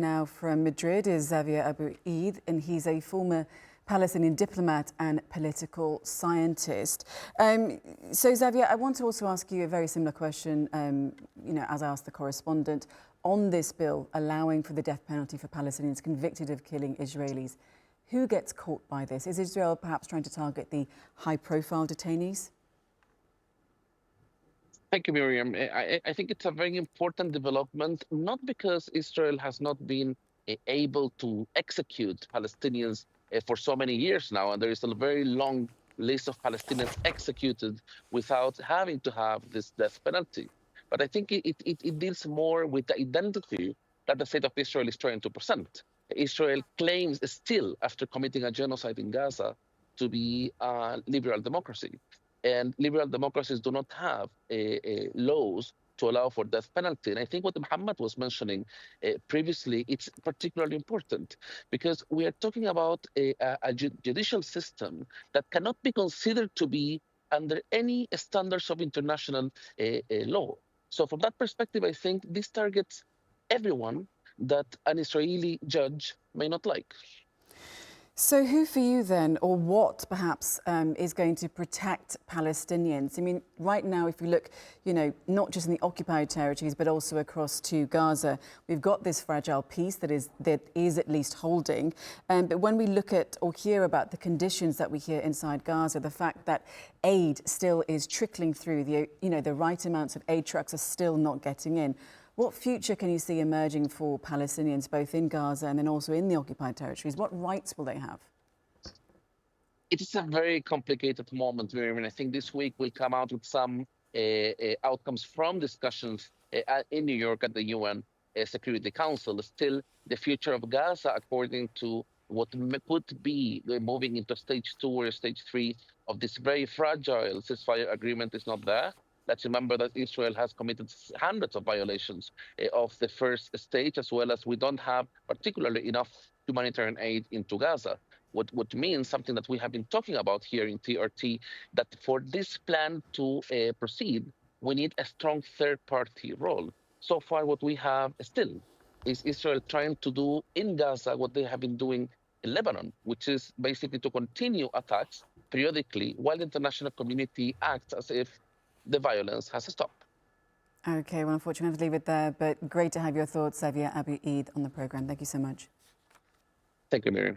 Now from Madrid is Xavier Abu Eid, and he's a former Palestinian diplomat and political scientist. So Xavier, I want to also ask you a very similar question, as I asked the correspondent, on this bill allowing for the death penalty for Palestinians convicted of killing Israelis. Who gets caught by this? Is Israel perhaps trying to target the high-profile detainees? Thank you, Miriam. I think it's a very important development, not because Israel has not been able to execute Palestinians for so many years now, and there is a very long list of Palestinians executed without having to have this death penalty. But I think it deals more with the identity that the state of Israel is trying to present. Israel claims still, after committing a genocide in Gaza, to be a liberal democracy. And liberal democracies do not have laws to allow for death penalty. And I think what Muhammad was mentioning previously, it's particularly important because we are talking about a judicial system that cannot be considered to be under any standards of international law. So from that perspective, I think this targets everyone that an Israeli judge may not like. So who for you then, or what perhaps, is going to protect Palestinians? I mean, right now, if you look, not just in the occupied territories, but also across to Gaza, we've got this fragile peace that is at least holding. But when we look at or hear about the conditions that we hear inside Gaza, the fact that aid still is trickling through, the right amounts of aid trucks are still not getting in. What future can you see emerging for Palestinians, both in Gaza and then also in the occupied territories? What rights will they have? It is a very complicated moment, Miriam, and I think this week will come out with some outcomes from discussions in New York at the UN Security Council. Still, the future of Gaza, according to what could be moving into stage 2 or stage 3 of this very fragile ceasefire agreement, is not there. Let's remember that Israel has committed hundreds of violations of the first stage, as well as we don't have particularly enough humanitarian aid into Gaza. What means something that we have been talking about here in TRT, that for this plan to proceed, we need a strong third-party role. So far, what we have still is Israel trying to do in Gaza what they have been doing in Lebanon, which is basically to continue attacks periodically while the international community acts as if the violence has stopped. Okay, well, unfortunately, I have to leave it there, but great to have your thoughts, Xavier Abu Eid, on the programme. Thank you so much. Thank you, Miriam.